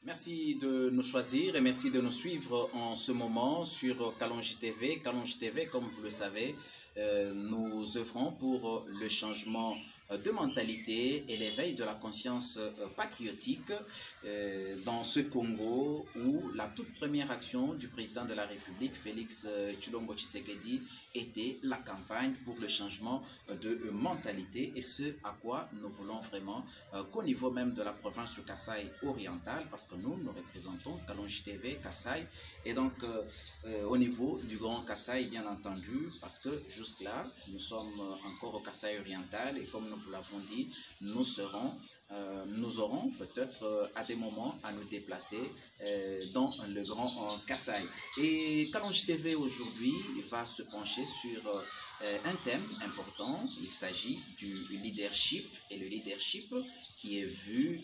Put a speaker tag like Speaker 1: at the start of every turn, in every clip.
Speaker 1: Merci de nous choisir et merci de nous suivre en ce moment sur Kalonji TV. Kalonji TV, comme vous le savez, nous œuvrons pour le changement de mentalité et l'éveil de la conscience patriotique dans ce Congo où la toute première action du président de la République, Félix Tshilombo Tshisekedi, était la campagne pour le changement de mentalité et ce à quoi nous voulons vraiment qu'au niveau même de la province du Kasaï oriental, parce que nous représentons Kalonji TV, Kasaï, et donc au niveau du Grand Kasaï, bien entendu, parce que jusque-là, nous sommes encore au Kasaï oriental et comme nous vous l'avons dit, nous aurons peut-être à des moments à nous déplacer dans le Grand Kasaï. Et Kalonji TV aujourd'hui va se pencher sur un thème important. Il s'agit du leadership et le leadership qui est vu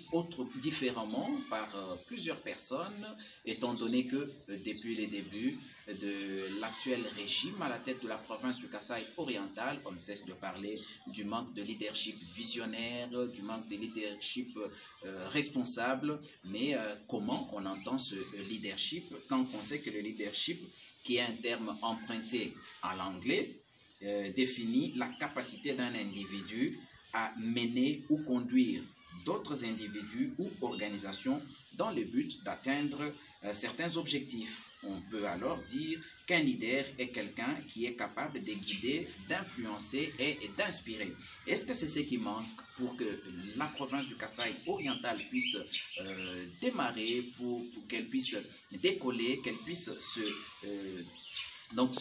Speaker 1: différemment par plusieurs personnes, étant donné que depuis les débuts de l'actuel régime à la tête de la province du Kasaï oriental, on ne cesse de parler du manque de leadership visionnaire, du manque de leadership responsable, mais comment on entend ce leadership quand on sait que le leadership, qui est un terme emprunté à l'anglais, définit la capacité d'un individu à mener ou conduire d'autres individus ou organisations dans le but d'atteindre certains objectifs. On peut alors dire qu'un leader est quelqu'un qui est capable de guider, d'influencer et d'inspirer. Est-ce que c'est ce qui manque pour que la province du Kasaï oriental puisse démarrer, pour qu'elle puisse décoller, qu'elle puisse se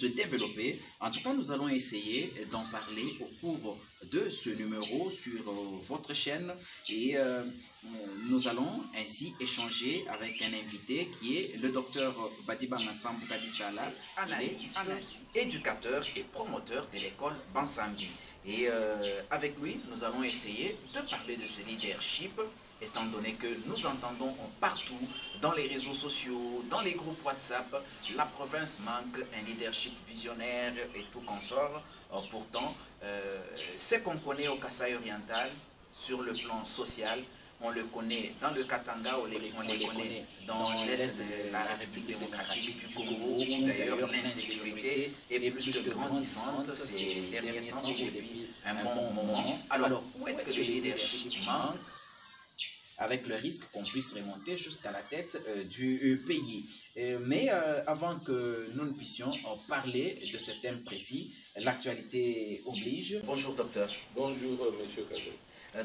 Speaker 1: développer? En tout cas, nous allons essayer d'en parler au cours de ce numéro sur votre chaîne et nous allons ainsi échanger avec un invité qui est le docteur Badibanga Sambou Kadisala, analyste, éducateur et promoteur de l'école Bansambi. Et avec lui, nous allons essayer de parler de ce leadership, étant donné que nous entendons partout, dans les réseaux sociaux, dans les groupes WhatsApp, la province manque un leadership visionnaire et tout consort. Pourtant, ce qu'on connaît au Kasaï oriental, sur le plan social, on le connaît dans le Katanga, on les connaît dans l'Est de la République démocratique du Congo, où d'ailleurs l'insécurité est plus que grandissante ces derniers temps et depuis un bon moment. Alors, où est-ce que le leadership manque, avec le risque qu'on puisse remonter jusqu'à la tête du pays? Mais avant que nous ne puissions parler de ce thème précis, l'actualité oblige. Bonjour docteur.
Speaker 2: Bonjour monsieur Kadé.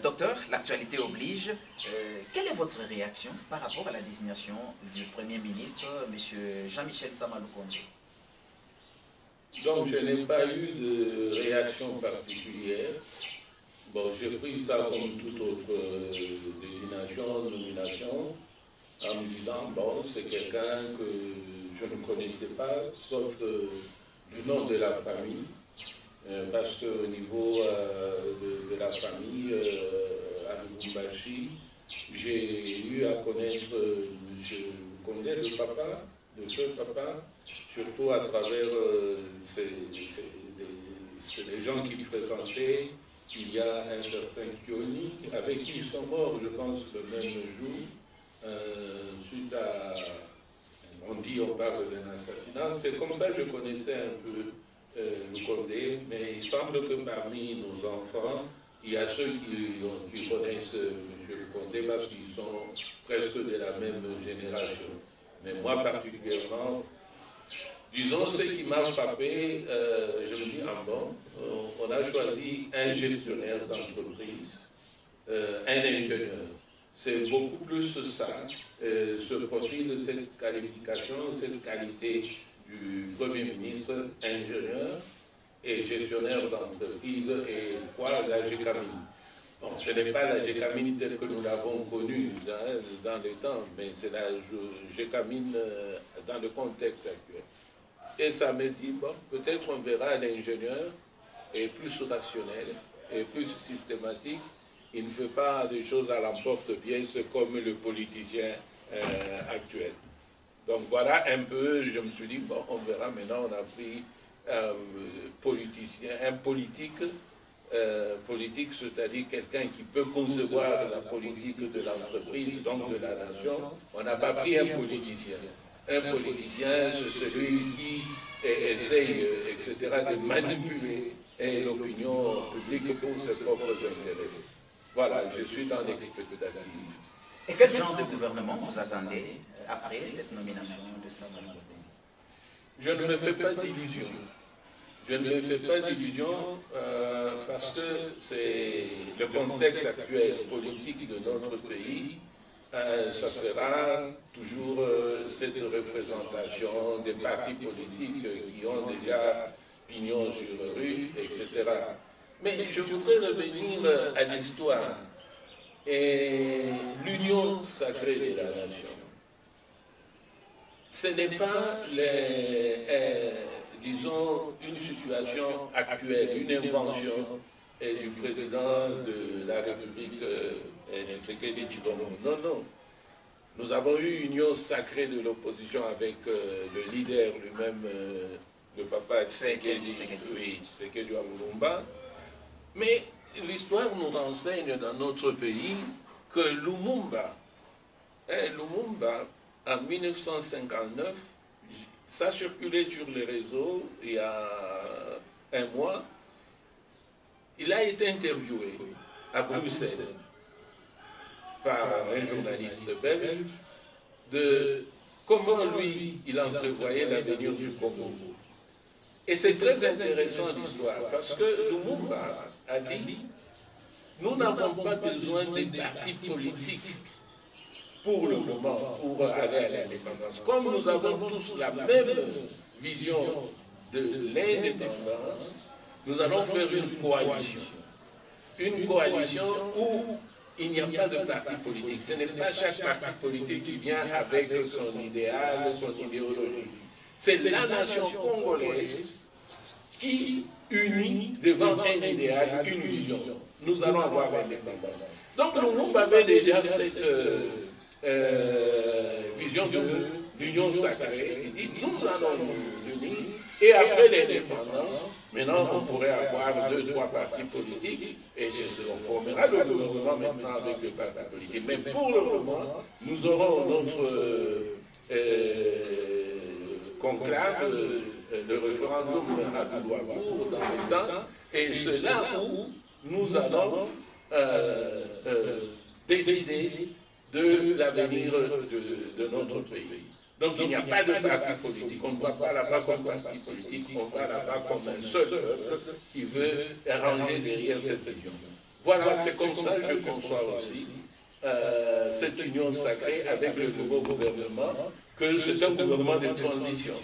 Speaker 1: Docteur, l'actualité oblige. Quelle est votre réaction par rapport à la désignation du Premier ministre, M. Jean-Michel Sama Lukonde?
Speaker 2: Donc je n'ai pas eu de réaction particulière. Bon, j'ai pris ça comme toute autre nomination, en me disant, bon, c'est quelqu'un que je ne connaissais pas, sauf du nom de la famille, parce qu'au niveau de la famille, à Lubumbashi, j'ai eu à connaître M. Condé, le feu papa, surtout à travers les gens qui fréquentaient. Il y a un certain Kioni, avec qui ils sont morts, je pense, le même jour, suite à, on parle d'un assassinat. C'est comme ça que je connaissais un peu le Condé, mais il semble que parmi nos enfants, il y a ceux qui connaissent M. Condé parce qu'ils sont presque de la même génération. Mais moi particulièrement, disons, ce qui m'a frappé, je me dis, ah bon, on a choisi un gestionnaire d'entreprise, un ingénieur. C'est beaucoup plus ça, ce profil, cette qualification, cette qualité du Premier ministre, ingénieur et gestionnaire d'entreprise, et quoi, la GECAMINE. Bon, ce n'est pas la GECAMINE telle que nous l'avons connue dans le temps, mais c'est la GECAMINE dans le contexte actuel. Et ça me dit, bon, peut-être on verra l'ingénieur est plus rationnel et plus systématique. Il ne fait pas des choses à l'emporte-pièce comme le politicien actuel. Donc voilà un peu, je me suis dit, bon, on verra. Maintenant, on a pris un politique politique, c'est-à-dire quelqu'un qui peut concevoir la politique de l'entreprise, donc de la nation. On n'a pas pris un politicien. Un politicien, c'est celui qui essaye, etc., de manipuler l'opinion publique pour ses propres intérêts. Voilà, je suis dans l'expectative.
Speaker 1: Et quel genre de gouvernement vous attendez après cette nomination de Samba Mabodé?
Speaker 2: Je ne me fais pas d'illusions. Je ne me fais pas d'illusions parce que c'est le contexte actuel politique de notre pays. Ça sera toujours cette représentation des partis politiques qui ont déjà pignon sur rue, etc. Mais je voudrais revenir à l'histoire et l'union sacrée de la nation. Ce n'est pas, disons, une situation actuelle, une invention du président de la République, Tshisekedi Tshilombo. Non, non. Nous avons eu une union sacrée de l'opposition avec le leader lui-même, le papa Tshisekedi Lumumba. Mais l'histoire nous renseigne dans notre pays que Lumumba, en 1959, ça circulait sur les réseaux il y a un mois, il a été interviewé à Bruxelles par un journaliste belge de comment lui, il entrevoyait l'avenir du Congo. Et c'est très intéressant l'histoire, parce que Lumumba a dit, nous n'avons pas besoin des partis politiques pour le moment, pour aller à l'indépendance. Comme nous avons tous la même vision de l'indépendance, nous allons faire une coalition. Une coalition où il n'y a pas de parti politique. Ce n'est pas chaque parti politique qui vient avec son idéal, son idéologie. C'est la nation congolaise qui unit devant un idéal, une vision. Nous allons avoir l'indépendance. Donc Lumumba avait déjà cette vision de l'union sacrée. Il dit, nous allons nous unir et après l'indépendance, maintenant on pourrait avoir 2, 3 partis politiques et on formera le gouvernement maintenant avec les partis politiques. Mais pour le moment, nous aurons notre conclave, le référendum à Doulouabourg dans le temps, et c'est là où nous allons décider de l'avenir de notre pays. Donc il n'y a pas de parti politique, on ne voit pas là-bas comme parti politique, on voit là-bas comme un seul peuple qui veut ranger derrière cette union. Voilà, c'est comme ça que je conçois aussi cette union sacrée avec le nouveau gouvernement, que c'est un gouvernement de transition.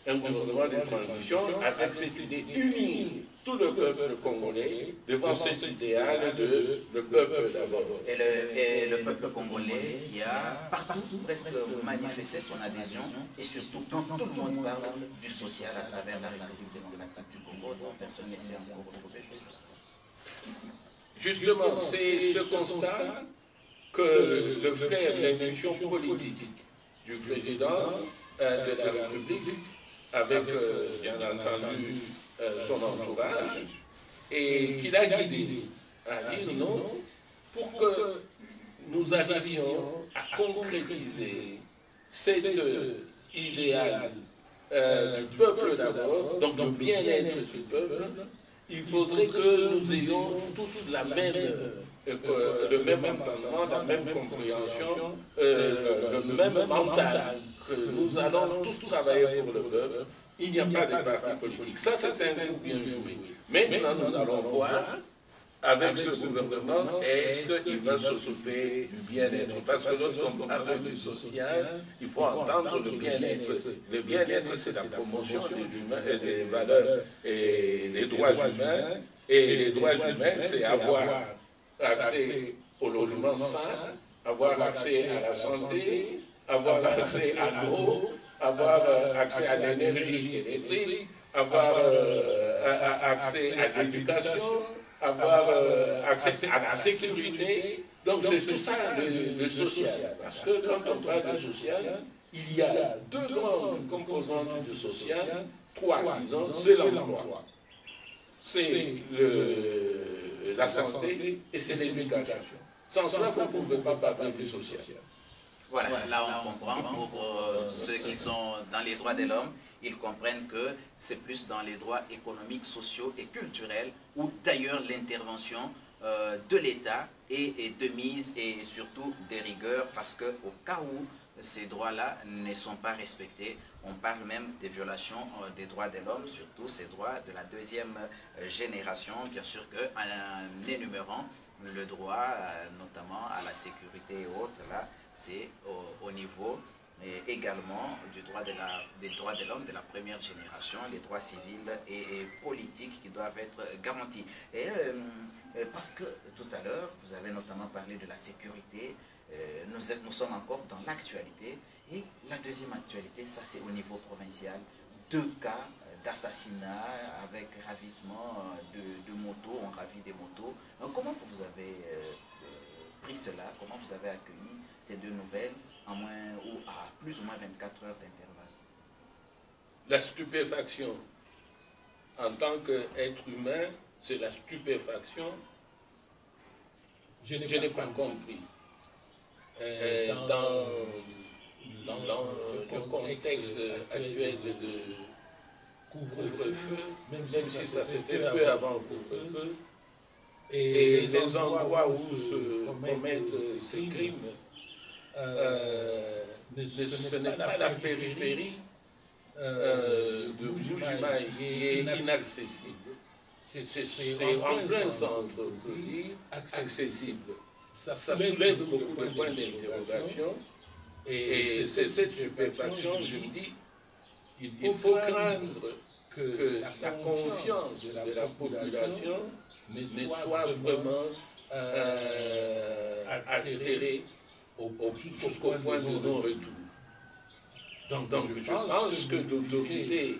Speaker 2: Un gouvernement de transition avec cette idée d'unir tout le peuple congolais devant cet idéal de le peuple d'abord.
Speaker 1: Et le peuple congolais qui a partout presque manifesté son adhésion et surtout quand tout le monde parle du social à travers la République démocratique du Congo, dont personne ne sait encore pourquoi.
Speaker 2: Justement, c'est ce constat que le flair d'intuition politique du président de la République, avec bien entendu son entourage, et qu'il a guidé à dire non, pour que nous arrivions à concrétiser cet idéal du peuple d'abord, donc le bien-être du peuple. Il faudrait que nous ayons tous le même entendement, la même compréhension, le même mental, que nous allons tous travailler pour le peuple. Il n'y a pas de parti politique. Ça, c'est un coup bien joué. Maintenant, nous allons voir, avec ce gouvernement, est-ce qu'il va s'occuper du bien-être? Parce que lorsqu'on parle du social, il faut entendre le bien-être. Le bien-être, c'est la promotion des valeurs et des droits humains. Et les droits humains, c'est avoir accès au logement sain, avoir accès à la santé, avoir accès à l'eau, avoir accès à l'énergie électrique, avoir accès à l'éducation, avoir accès à la sécurité. Donc c'est tout ça le social. Parce que quand on parle de social, il y a 2 grandes composantes du social, 3 disons, c'est l'emploi. c'est la santé et c'est l'éducation. Sans cela, vous ne pouvez pas parler du social.
Speaker 1: Voilà, là on comprend pour ceux qui sont dans les droits de l'homme, ils comprennent que c'est plus dans les droits économiques, sociaux et culturels où d'ailleurs l'intervention de l'État est de mise et surtout des rigueurs parce qu'au cas où ces droits-là ne sont pas respectés, on parle même des violations des droits de l'homme, surtout ces droits de la deuxième génération, bien sûr qu'en énumérant le droit notamment à la sécurité et autres, là, c'est au niveau également des droits de l'homme de la première génération, les droits civils et politiques qui doivent être garantis. Et parce que tout à l'heure, vous avez notamment parlé de la sécurité, nous sommes encore dans l'actualité. Et la deuxième actualité, ça c'est au niveau provincial, 2 cas d'assassinat avec ravissement de motos, on ravit des motos. Comment vous avez pris cela? Comment vous avez accueilli ces 2 nouvelles en moins ou à plus ou moins 24 heures d'intervalle?
Speaker 2: La stupéfaction, en tant qu'être humain, c'est la stupéfaction. Je n'ai pas compris. Dans le contexte actuel de couvre-feu, même si ça s'est fait peu avant le couvre-feu, et les endroits où se commettent ces crimes, ce n'est pas la périphérie de Bujimaï qui est inaccessible. C'est en plein centre, on peut dire, accessible. Ça soulève beaucoup de points d'interrogation. Et c'est cette stupéfaction, je dis, il faut craindre que la conscience de la population ne soit vraiment altérée jusqu'au point de non-retour. Donc je pense que l'autorité,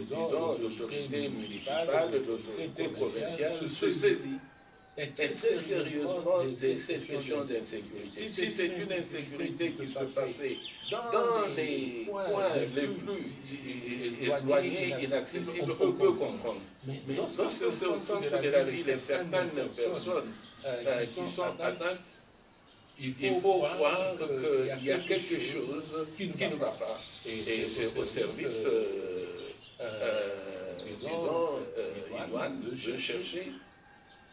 Speaker 2: disons, l'autorité municipale, l'autorité provinciale se saisit très sérieusement de cette question d'insécurité. Si c'est une insécurité qui se passait dans les coins les plus éloignés, inaccessibles, on peut comprendre. Mais lorsque c'est au centre de la ville et certaines personnes qui sont atteintes, il faut voir qu'il y a quelque chose qui ne va pas. Et c'est au service, disons, Iwan, de chercher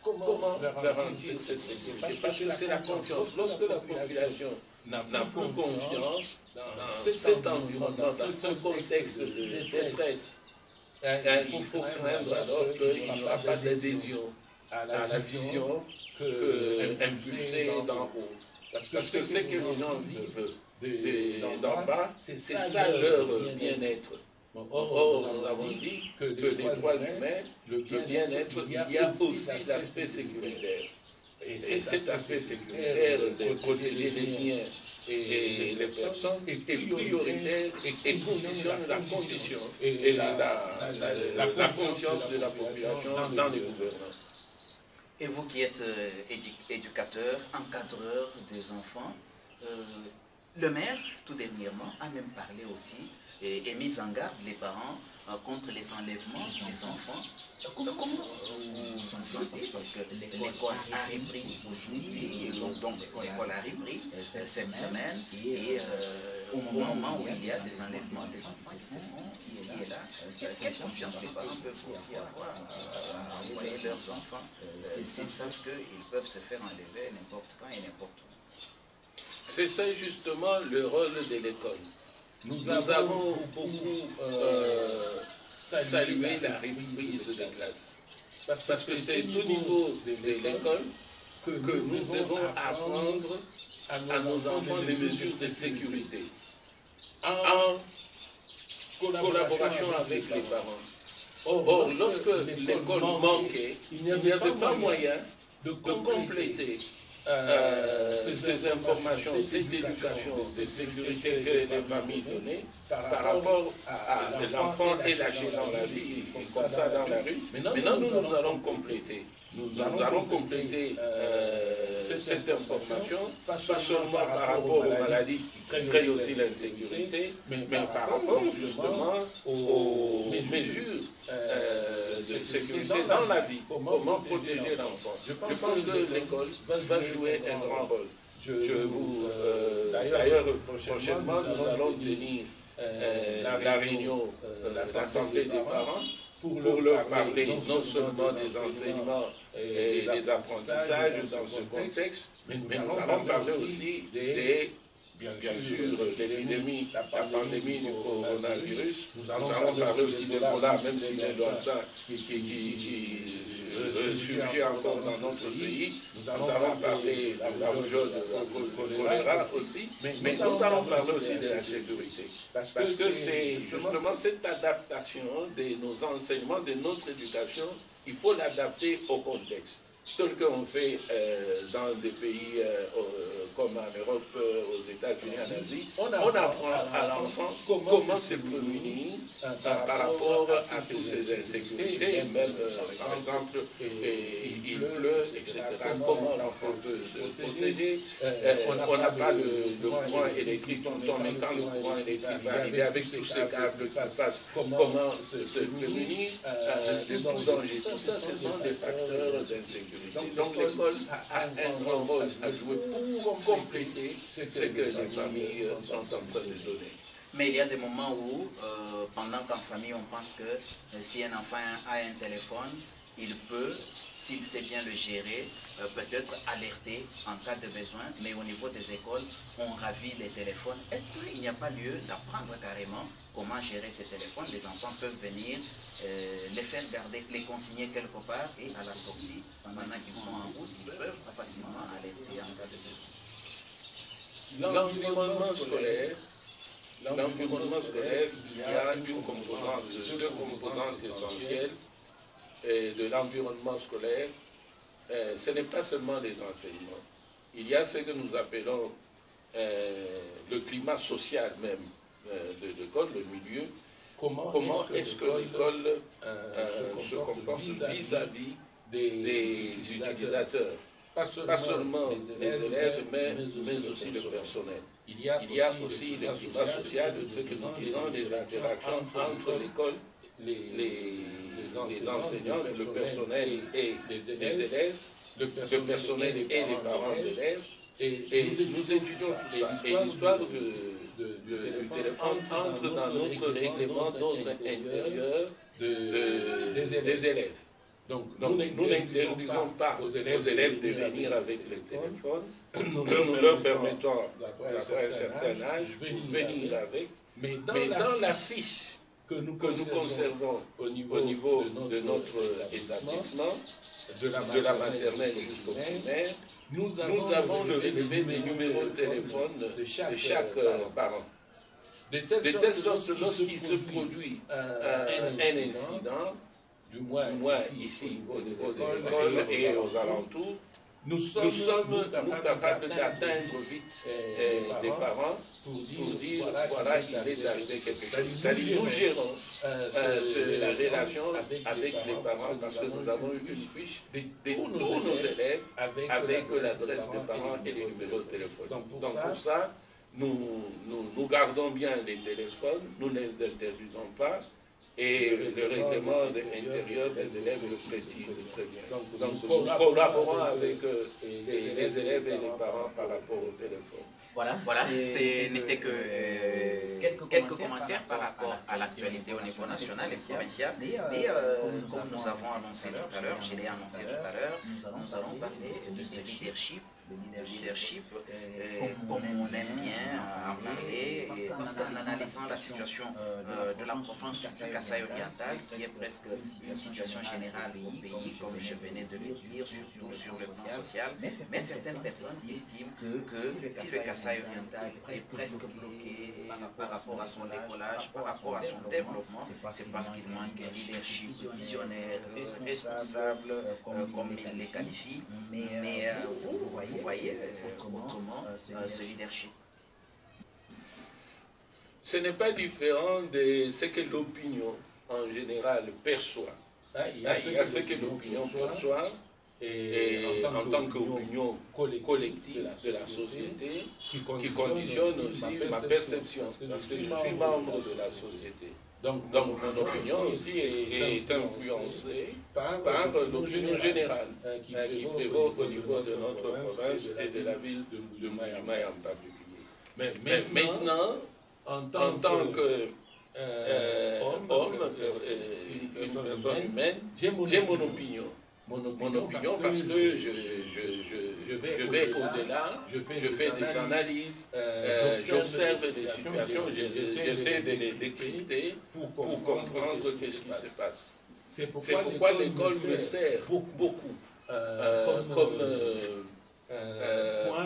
Speaker 2: comment garantir cette sécurité. Parce que c'est la confiance. Lorsque la population n'a plus confiance dans cet environnement, dans ce contexte de détresse, il faut craindre alors qu'il n'y aura pas d'adhésion à la vision impulsée d'en haut. Parce que ce que les gens vivent d'en bas, c'est ça leur bien-être. Or, nous avons dit que les droits humains, le bien-être, il y a aussi l'aspect sécuritaire. Et cet aspect sécuritaire de protéger les biens et les personnes est prioritaire et conditionne la condition et la confiance de la population dans les gouvernants.
Speaker 1: Et vous qui êtes éducateur, encadreur des enfants, le maire, tout dernièrement, a même parlé aussi et mis en garde les parents contre les enlèvements des enfants. Comment vous vous en sentez? Parce que l'école a repris aujourd'hui, donc l'école a repris cette semaine, et au moment où il y a des enlèvements des enfants qui se font ici et là, quelle confiance les parents peuvent aussi avoir à envoyer leurs enfants s'ils savent qu'ils peuvent se faire enlever n'importe quand et n'importe où?
Speaker 2: C'est ça justement le rôle de l'école. Nous avons beaucoup salué la reprise des classes. Parce que c'est au niveau de l'école que nous devons apprendre à nos enfants les mesures de sécurité, en collaboration avec les parents. Or, lorsque l'école manquait, il n'y avait pas moyen de compléter ces informations, cette éducation, cette sécurité que les familles donnaient par rapport à l'enfant et lâché dans la vie, comme ça dans la rue. Maintenant, nous allons compléter. Nous allons compléter cette information, pas seulement par rapport aux maladies qui créent aussi l'insécurité, mais par rapport justement aux mesures de sécurité dans la vie, comment protéger l'enfant. Je pense que l'école va jouer un grand rôle. D'ailleurs, prochainement, nous allons tenir la réunion de l'Assemblée des parents pour leur parler non seulement des enseignements et des apprentissages dans ce contexte, mais nous allons parler aussi bien sûr, l'épidémie, la pandémie du coronavirus. Nous allons parler aussi d'Ebola, même s'il est lointain, qui ressurgit encore dans notre pays. Nous allons parler de la rougeole, de la choléra aussi, mais nous allons parler aussi de la sécurité. Parce que c'est justement cette adaptation de nos enseignements, de notre éducation, il faut l'adapter au contexte. Tel qu'on fait dans des pays comme en Europe, aux États-Unis, en Asie, on apprend à l'enfant comment se prémunir par rapport à toutes ces insécurités, et même, par exemple, il pleut, etc. Comment l'enfant peut se protéger. On n'a pas de courant électrique tout le temps, mais quand le courant électrique va arriver avec tous ces câbles qui passent, comment se prémunir de tout danger. Tout ça, ce sont des facteurs d'insécurité. Donc l'école a un grand rôle à jouer pour compléter ce que les familles sont en train de donner.
Speaker 1: Mais il y a des moments où, pendant qu'en famille, on pense que si un enfant a un téléphone, il peut, s'il sait bien le gérer, peut-être alerter en cas de besoin, mais au niveau des écoles, on ravit les téléphones. Est-ce qu'il n'y a pas lieu d'apprendre carrément comment gérer ces téléphones? Les enfants peuvent venir, les faire garder, les consigner quelque part, et à la sortie, pendant qu'ils sont en route, ils peuvent facilement alerter en cas de besoin.
Speaker 2: L'environnement scolaire, il y a deux composantes essentielles de l'environnement scolaire. Ce n'est pas seulement les enseignements. Il y a ce que nous appelons le climat social même de l'école, le milieu. Comment est-ce que l'école se comporte vis-à-vis des utilisateurs? Pas seulement les élèves, mais aussi le personnel. Il y a aussi le climat social, ce que nous disons, les interactions entre l'école, les enseignants, le personnel et les élèves, le personnel et les parents d'élèves. Et nous étudions tout ça. Et l'histoire du téléphone entre dans notre règlement d'ordre intérieur des élèves. Donc nous n'interdisons pas aux élèves de venir avec les téléphones, nous leur permettons, après un certain âge, de venir avec, mais dans la fiche que nous conservons au niveau de notre établissement, de la maternelle jusqu'au primaire, nous avons le relevé des numéros de téléphone de chaque parent. De telle sorte que lorsqu'il se produit un incident, du moins ici au niveau de l'école et aux alentours, nous sommes capables d'atteindre vite les parents pour dire voilà, il est arrivé quelque chose. C'est-à-dire nous gérons cette relation avec les parents parce que nous avons une fiche de tous nos élèves avec l'adresse des parents et les numéros de téléphone. Donc pour ça, nous gardons bien les téléphones, nous ne les interdisons pas. Et le règlement intérieur des élèves le précise très bien. Donc nous collaborons avec les élèves et les parents par rapport au téléphone.
Speaker 1: Voilà, ce n'était que quelques commentaires par rapport à l'actualité au niveau national et provincial. Mais comme nous avons annoncé tout à l'heure, je l'ai annoncé tout à l'heure, nous allons parler de ce leadership. Comme on aime bien en parler, parce qu'en analysant la situation de la province du Kasaï oriental, qui est presque une situation générale au pays, comme je venais de le dire, surtout sur le plan social, mais certaines personnes estiment que si le Kasaï oriental est presque bloqué par rapport à son décollage, par rapport à son développement, c'est parce qu'il manque un leadership visionnaire, responsable, comme il les qualifie. Mais vous voyez autrement ce leadership.
Speaker 2: Ce n'est pas différent de ce que l'opinion en général perçoit. Il y a ce que l'opinion perçoit et en tant qu'opinion collective de la société qui conditionne aussi ma perception, parce que je suis membre de la société. Donc mon opinion aussi est influencée par l'opinion générale qui prévaut au niveau de notre province et de la ville de Mbuji-Mayi en particulier. Mais maintenant, en tant que homme, une personne humaine, j'ai mon opinion. Mon opinion parce que je vais au-delà, je fais des analyses, j'observe des situations, j'essaie de les décrypter pour comprendre qu'est-ce qui se passe. C'est pourquoi l'école me sert beaucoup comme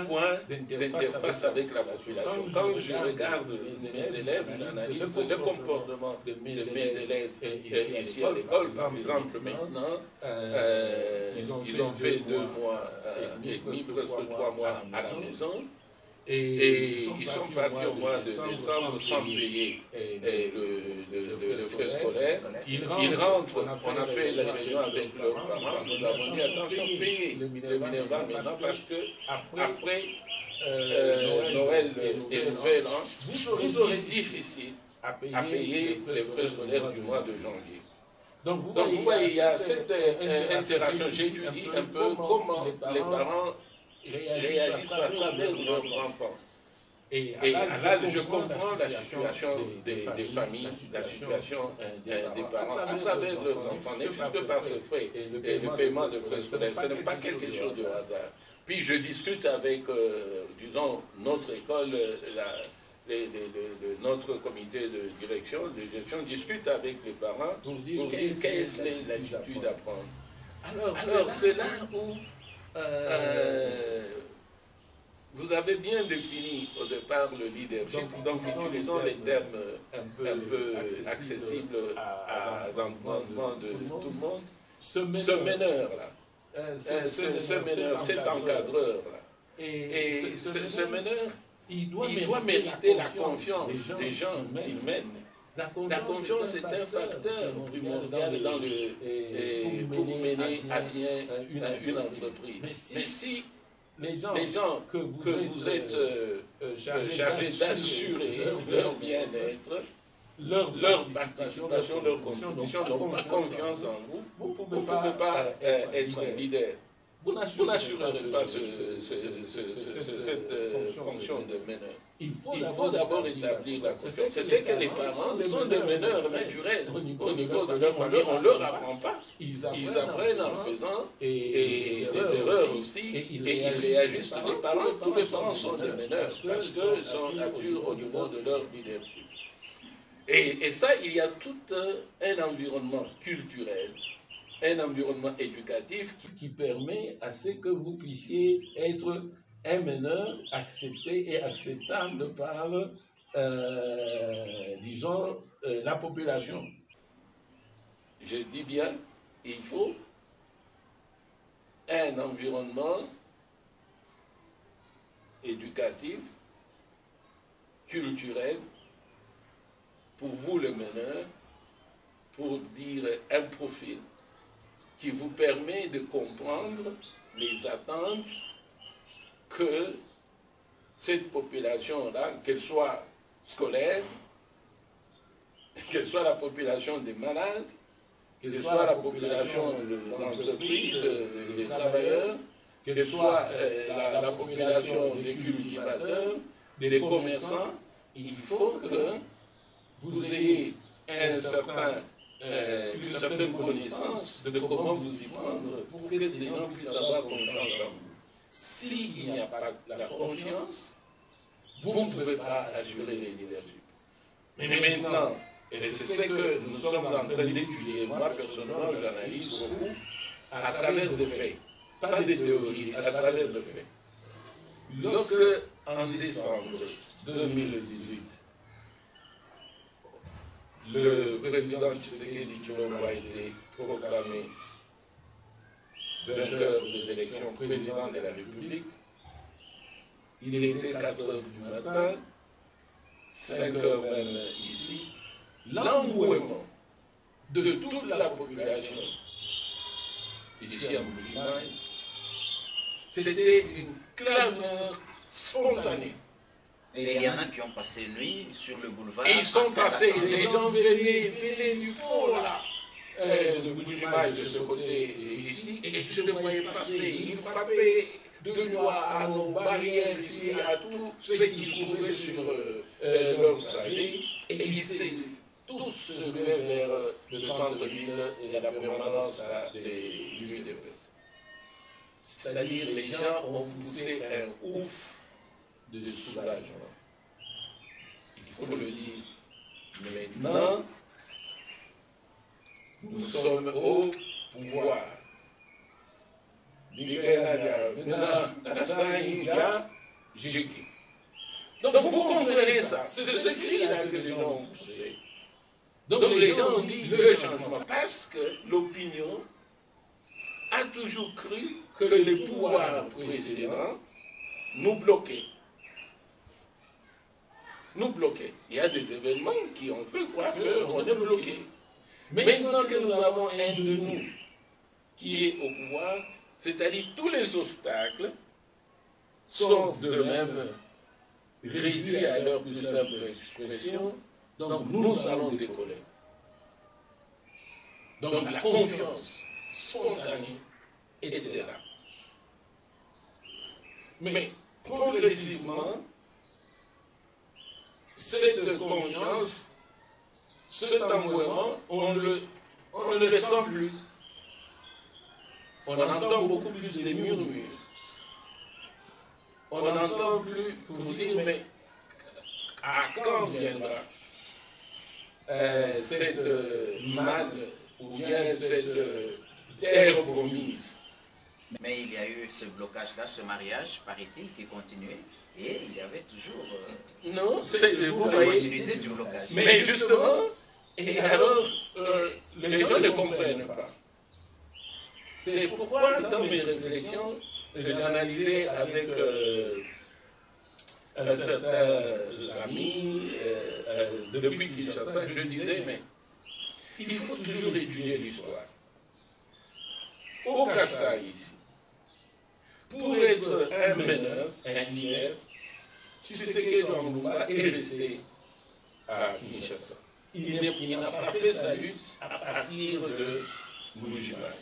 Speaker 2: point d'interface avec la population. Quand je regarde mes élèves, j'analyse le comportement de mes élèves ici à l'école, par exemple maintenant, ils ont fait 2 mois et demi, presque 3 mois à la maison, et ils sont partis au mois de décembre sans payer le frais scolaire. Ils rentrent, on a fait la réunion avec leurs parents, nous avons dit attention, payez le Minerval maintenant parce que après Noël et Nouvel An, vous aurez difficile à payer les frais scolaires du mois de janvier. Donc vous voyez, il y a cette interaction. J'étudie un peu comment les parents réagissent à travers leurs enfants. Et là, je comprends la situation des familles, la situation des parents à travers leurs enfants, ne fût-ce que par ce frais et le paiement de frais scolaires. Ce n'est pas quelque chose de hasard. Puis je discute avec, disons, notre école, notre comité de direction, de gestion, discute avec les parents pour dire quelle est l'attitude à prendre. Alors c'est là où vous avez bien défini au départ le leadership, donc utilisons les termes un peu accessibles à l'entendement de tout le monde. Ce meneur-là, ce meneur, cet encadreur-là, et ce meneur, il doit mériter la confiance des gens qu'il mène. La confiance est un facteur primordial pour mener à bien une entreprise. Mais si les gens que vous êtes chargés d'assurer leur bien-être, leur participation, leur contribution n'ont pas confiance en vous, vous ne pouvez pas être un leader. Vous n'assurerez pas cette fonction de meneur. Il faut d'abord établir la confiance. C'est que les parents sont des meneurs naturels au niveau de leur famille. On ne leur apprend pas. Ils apprennent en faisant et des erreurs aussi. Et ils réagissent. Tous les parents sont des meneurs parce qu'ils sont nature au niveau de leur leadership. Et ça, il y a tout un environnement culturel, un environnement éducatif qui permet à ce que vous puissiez être un meneur accepté et acceptable par, disons, la population. Je dis bien, il faut un environnement éducatif, culturel, pour vous le meneur, pour dire un profil qui vous permet de comprendre les attentes que cette population-là, qu'elle soit scolaire, qu'elle soit la population des malades, qu'elle soit la population d'entreprise, des travailleurs, qu'elle soit la population des cultivateurs, des commerçants, il faut que vous ayez une certaine connaissance de comment vous y prendre pour que ces gens puissent avoir confiance en vous. S'il n'y a pas la confiance, vous ne pouvez pas assurer les leaderships. Mais maintenant, et c'est ce que nous sommes en train d'étudier, moi personnellement j'analyse beaucoup à travers des faits, pas des théories, à travers des faits. Lorsque en décembre 2018, le président Tshisekedi Tshilombo a été proclamé vainqueur des élections président de la République. Il était 4 h du matin, 5 h même ici. L'engouement de toute la population ici à Mbujimaï, c'était une clameur spontanée.
Speaker 1: Et il y en a qui ont passé nuit sur le boulevard.
Speaker 2: Et ils sont passés, les gens venaient du fond là, de Mbujimaï de ce côté ici, et je les voyais passer, ils frappaient de joie à nos barrières ici, à tous ceux qui trouvaient sur leur trajet, et ils étaient tous se levaient vers le centre-ville et la permanence des nuits de paix. C'est-à-dire les gens ont poussé un ouf de soulagement. Il faut le dire. Maintenant, nous sommes au pouvoir. Donc vous comprenez ça. C'est ce cri-là que les gens ont poussé. Donc les gens ont dit le changement. Parce que l'opinion a toujours cru que les pouvoirs précédents nous bloquaient. Nous bloquaient. Il y a des événements qui ont fait croire qu'on est bloqué. Maintenant que nous avons un de nous qui est au pouvoir, c'est-à-dire tous les obstacles sont de même réduits à leur plus simple expression. Donc nous allons décoller. Donc la confiance spontanée était là. Mais progressivement, cette confiance, cet engouement, on ne le sent plus. On entend beaucoup plus de murmures. On n'entend plus pour dire, mais à quand viendra cette manne ou bien cette terre promise?
Speaker 1: Mais il y a eu ce blocage-là, ce mariage, paraît-il, qui continuait. Et il y avait toujours
Speaker 2: non,
Speaker 1: la continuité du blocage.
Speaker 2: Mais justement, et alors, les gens ne comprennent pas. C'est pourquoi, dans mes réflexions, j'ai analysé avec certains amis depuis Kinshasa, je disais, mais il faut toujours étudier l'histoire. Au Kassai, ici, pour être un meneur, un leader, Tshisekedi Lumumba est resté à Kinshasa. Il n'a pas fait sa lutte à partir de Mbujimaï.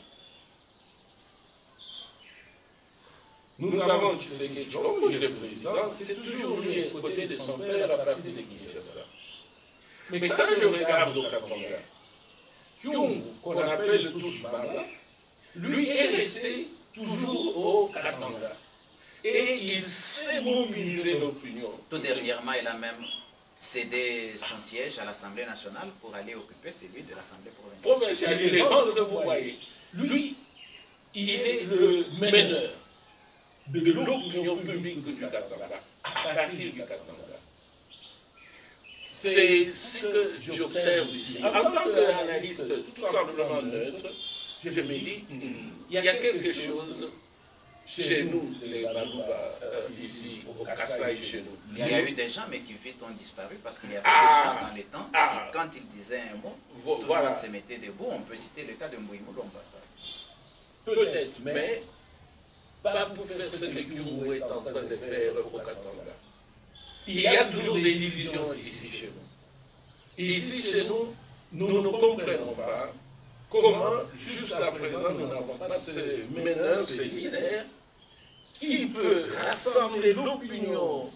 Speaker 2: Nous avons Tshisekedi Lumumba, il est président, c'est toujours lui à côté de son père à partir de Kinshasa. Mais quand je regarde au Katanga, Kyungu, qu'on appelle tous Bala, lui est resté toujours au Katanga. Et il sait mobiliser l'opinion.
Speaker 1: Tout dernièrement, il a même cédé son siège à l'Assemblée nationale pour aller occuper celui de l'Assemblée provinciale.
Speaker 2: Il est rentré, vous voyez. Lui, il est le meneur de l'opinion publique du Katanga, à partir du Katanga. C'est ce que j'observe ici. En tant qu'analyste tout simplement neutre, je me dis, il y a quelque chose chez nous, les Balouba, ici, au Kassai, chez nous.
Speaker 1: Il y a eu des gens, mais qui vite ont disparu parce qu'il y avait des gens dans les temps. Et quand ils disaient un mot, tout le monde se mettait debout. On peut citer le cas de Mbouimou Lomba.
Speaker 2: Peut-être, mais pas pour faire ce que Kyungu est en train de faire au Katanga. Il y a toujours des divisions ici chez nous. Et ici chez nous, nous ne comprenons pas comment, jusqu'à présent, nous n'avons pas ce meneur, ce leader, qui peut rassembler l'opinion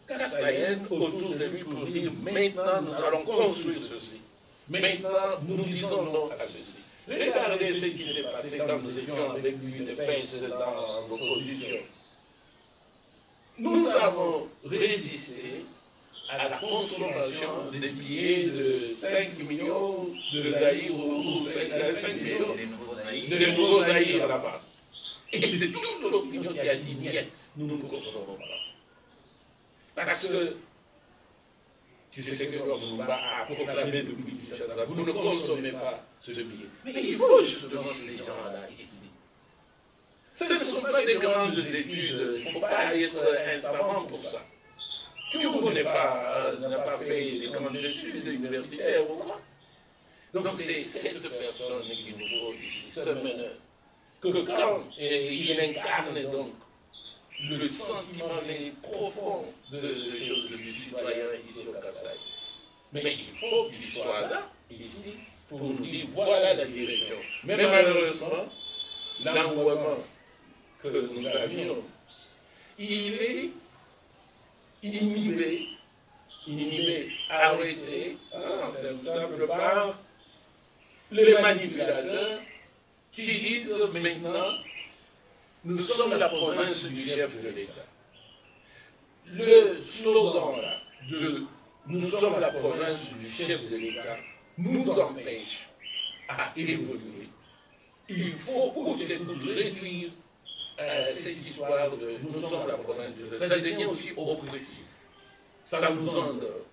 Speaker 2: kassaïenne autour de lui pour dire maintenant nous allons construire ceci. Maintenant nous disons non à ceci. Regardez ce qui s'est passé quand nous étions avec lui de pince dans l'opposition. Nous avons résisté à la consommation des billets de 5 millions de Zaïre ou 5 millions de nouveaux Zaïre là-bas. Et c'est toute l'opinion qui a dit niet, nous ne consommons pas. Parce que tu sais que Lumumba a proclamé depuis Kinshasa, vous ne consommez pas ce billet. Mais il faut justement ces gens-là ici. Ce ne sont pas des grandes études, il ne faut pas être un savant pour ça. Kyungu n'a pas fait des grandes études universitaires ou quoi. Donc c'est cette personne qu'il nous faut ici, ce meneur, que quand il incarne donc le sentiment les profond des choses du citoyen ici au Kasaï. Mais il faut qu'il soit là, ici, pour nous dire voilà la direction. Mais malheureusement, l'engouement que nous avions, il est inhibé, arrêté, tout simple par les manipulateurs qui disent maintenant nous sommes la province du chef de l'État. Le slogan là, de nous sommes la province du chef de l'État nous empêche à évoluer. Il faut coûte que coûte réduire cette histoire de nous sommes la province du chef de l'État. Ça devient aussi oppressif. Ça nous endort.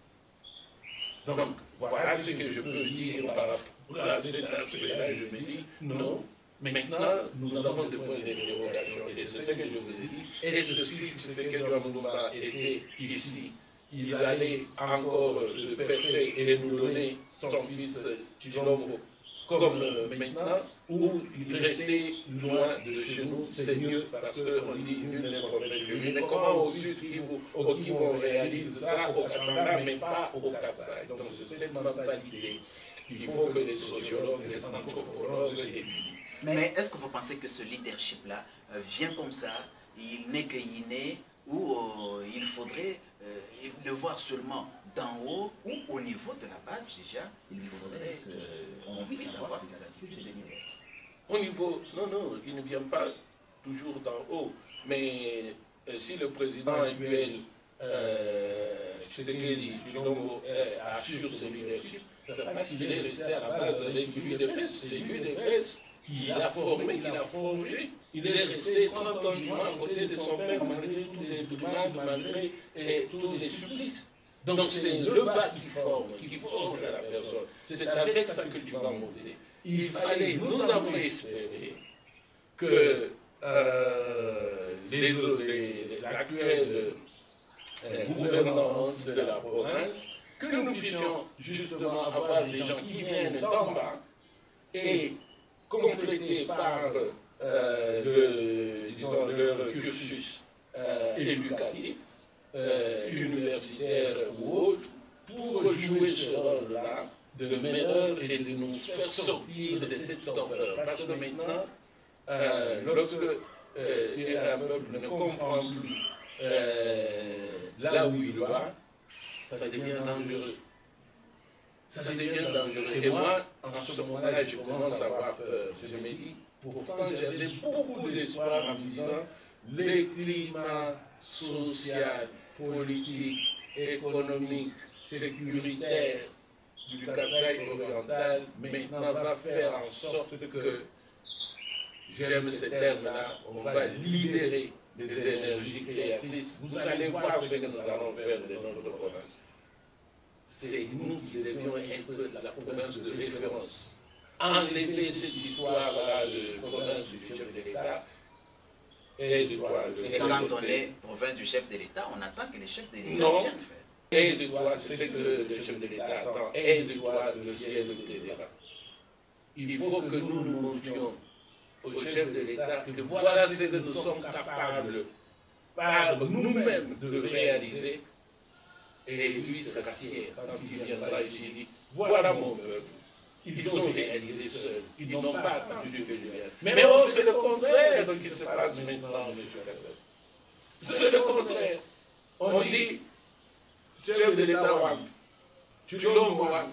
Speaker 2: Donc, voilà ce que je peux dire par rapport à cet aspect-là. Je me dis, non, maintenant, nous avons des points d'interrogation. Et c'est ce que je vous ai dit. Est-ce que si ce que Douamouba était ici, il allait encore le percer et nous donner son fils Tchilombo comme maintenant, ou il restait loin de chez nous, c'est mieux, parce qu'on dit nul n'est prophète chez lui. Mais comment au sud qui vont réaliser ça au Katanga, mais pas au Kasaï. Donc c'est cette mentalité qu'il faut que les sociologues, les anthropologues étudient.
Speaker 1: Mais est-ce que vous pensez que ce leadership-là vient comme ça, il n'est que inné, ou il faudrait le voir seulement d'en haut ou au niveau de la base déjà, il faudrait qu'on puisse avoir ces attitudes de leader?
Speaker 2: Au niveau, non, il ne vient pas toujours d'en haut, mais si le président actuel, Tshisekedi Tshilombo, assure ce leadership, c'est parce qu'il est resté à la base avec l'UDPS. C'est l'UDPS qui l'a formé, qui l'a forgé. Il est resté 30 ans du moins à côté de son père, malgré tous les primates, malgré tous les supplices. Donc c'est le bas qui forme, qui forge à la personne. C'est avec ça que tu vas monter. Il fallait, nous avons espéré que l'actuelle gouvernance de la province, que nous puissions justement avoir des gens qui viennent d'en bas et complétés par leur cursus éducatif, universitaire ou autre, pour jouer ce rôle-là de meneur et de nous faire sortir de cette torpeur. Parce que maintenant, lorsque un peuple ne comprend plus là où il va, ça devient dangereux. Ça devient dangereux. Et moi, en ce moment-là, je commence à avoir peur. Je me dis, pourtant j'avais beaucoup d'espoir en me disant, les climats social, politique, économique, sécuritaire du Kasaï oriental maintenant va faire en sorte que, j'aime ce terme-là, on va libérer des énergies créatrices. Vous allez voir ce que nous allons faire de notre province. C'est nous qui devions être la province de référence. Enlever cette histoire-là de province du chef de l'État. Et
Speaker 1: quand on est province du chef de l'État, on attend que les chefs de l'État viennent faire.
Speaker 2: Aide-toi, c'est ce que le chef de l'État attend. Aide-toi, le ciel t'aidera. Il faut que nous nous montrions au chef de l'État que voilà ce que nous sommes capables par nous-mêmes de réaliser. Et lui sera fier quand il viendra ici, il dit, voilà mon peuple. Ils ont réalisé seuls. Ils n'ont pas attendu que je vienne. Mais oh, c'est le contraire qui se passe maintenant, M. Kabel. C'est le contraire. On dit, chef de l'État Wang, Tshilombo Wang,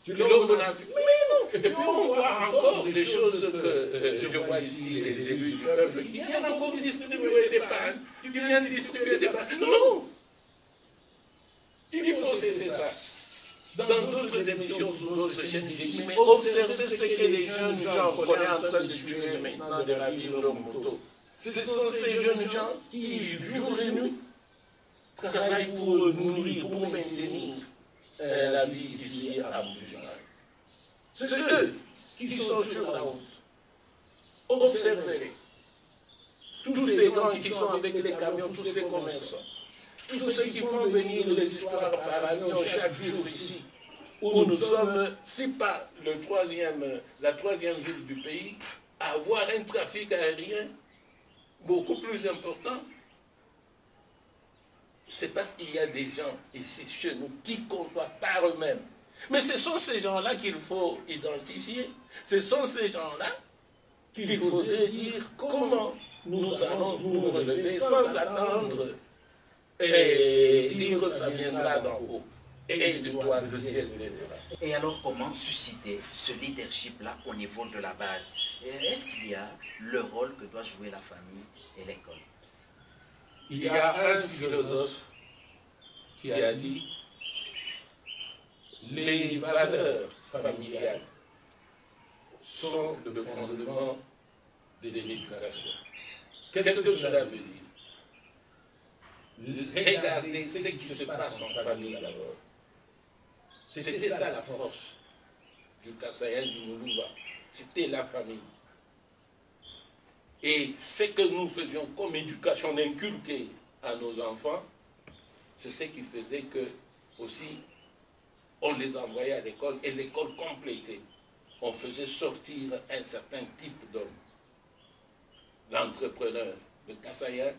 Speaker 2: Tshilombo Nafi. Mais non. Et puis on voit encore des choses que je vois ici, les élus du peuple, qui viennent encore distribuer des pannes, qui viennent distribuer des pannes. Non. Il faut cesser ça. Dans d'autres émissions, sur d'autres chaînes, j'ai dit, mais observez ce que les jeunes gens qu'on est en train de tuer maintenant de la ville de Moto. Ce sont ces jeunes gens qui, jour et nuit, travaillent pour nourrir, pour maintenir la vie ici à Bougina. C'est eux qui sont sur la hausse. Observez-les. Tous ces gens qui sont avec les camions, tous ces commerçants, tous ceux qui font venir les histoires par avion chaque jour ici, où nous sommes, si pas la troisième ville du pays, à avoir un trafic aérien beaucoup plus important. C'est parce qu'il y a des gens ici chez nous qui conçoivent par eux-mêmes. Mais ce sont ces gens-là qu'il faut identifier. Ce sont ces gens-là qu'il faudrait dire comment nous allons nous relever sans attendre et dire ça viendra d'en haut. Et de toi, le ciel viendra.
Speaker 1: Et alors, comment susciter ce leadership-là au niveau de la base? Est-ce qu'il y a le rôle que doit jouer la famille et l'école?
Speaker 2: Il y a un philosophe qui a dit « Les valeurs familiales sont le fondement de l'éducation. » Qu'est-ce que cela veut dire? Regardez ce qui se passe en famille d'abord. C'était ça la force du Kasaïen, du Moulouba. C'était la famille. Et ce que nous faisions comme éducation inculquée à nos enfants, c'est ce qui faisait que aussi on les envoyait à l'école et l'école complétait. On faisait sortir un certain type d'homme. L'entrepreneur, le Kasaïen,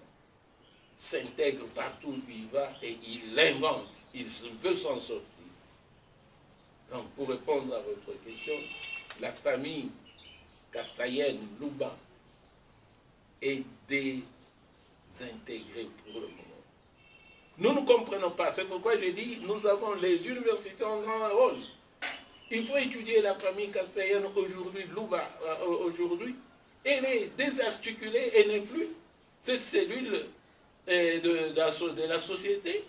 Speaker 2: s'intègre partout où il va et il l'invente, il veut s'en sortir. Donc, pour répondre à votre question, la famille Kasaïenne Louba est désintégrée pour le moment. Nous ne comprenons pas, c'est pourquoi j'ai dit, nous avons les universités en grand rôle. Il faut étudier la famille Kasaïenne aujourd'hui, Louba aujourd'hui. Elle est désarticulée, elle n'est plus cette cellule de la société.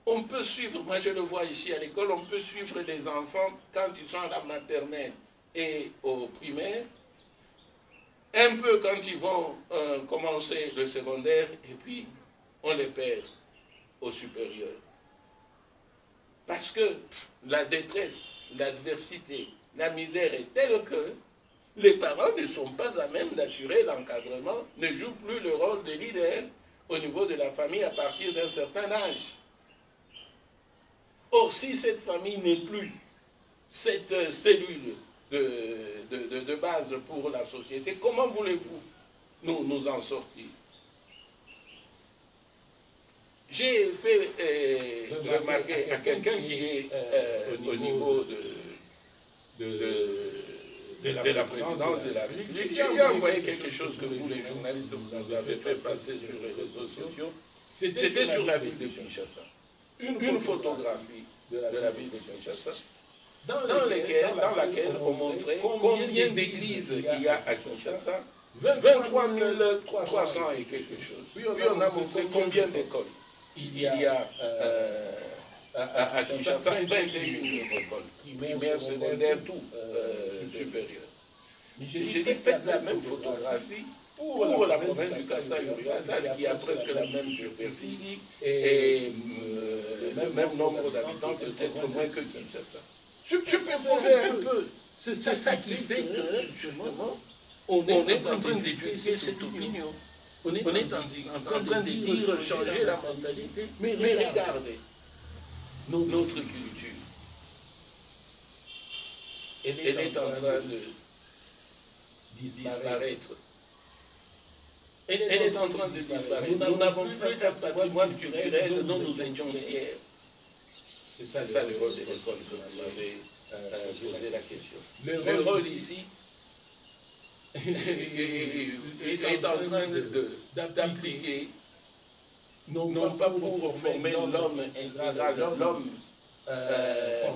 Speaker 2: On peut suivre, moi je le vois ici à l'école, on peut suivre les enfants quand ils sont à la maternelle et au primaire, un peu quand ils vont commencer le secondaire, et puis on les perd au supérieur. Parce que la détresse, l'adversité, la misère est telle que les parents ne sont pas à même d'assurer l'encadrement, ne jouent plus le rôle de leader au niveau de la famille à partir d'un certain âge. Or, si cette famille n'est plus cette cellule de base pour la société, comment voulez-vous nous en sortir? J'ai fait remarquer à quelqu'un qui est au niveau de la présidence de la République, j'ai envoyé quelque chose que vous, les journalistes, vous avez fait passer sur les réseaux sociaux. C'était sur la ville de Kinshasa. Une photographie de la ville de Kinshasa, dans laquelle on montrait combien d'églises il y a à Kinshasa, 23 300 et quelque chose. Puis on a montré combien d'écoles il y a à Kinshasa, 21 écoles, primaire, secondaire, tout supérieur. J'ai dit, faites la même photographie pour la province du Kasaï-Oriental, qui a presque la même superficie et le même nombre d'habitants, peut-être moins que Kinshasa. Je peux poser un peu. C'est ça qui fait que, justement, on est en train d'étudier cette opinion. On est en train de dire changer la mentalité. Mais regardez, notre culture, elle est en train de disparaître. Elle est en train de disparaître. Nous n'avons plus un patrimoine culturel dont nous étions fiers. C'est ça le rôle de l'école que vous m'avez posé la question. Le rôle ici est en train d'appliquer, non pas pour former l'homme intégral, l'homme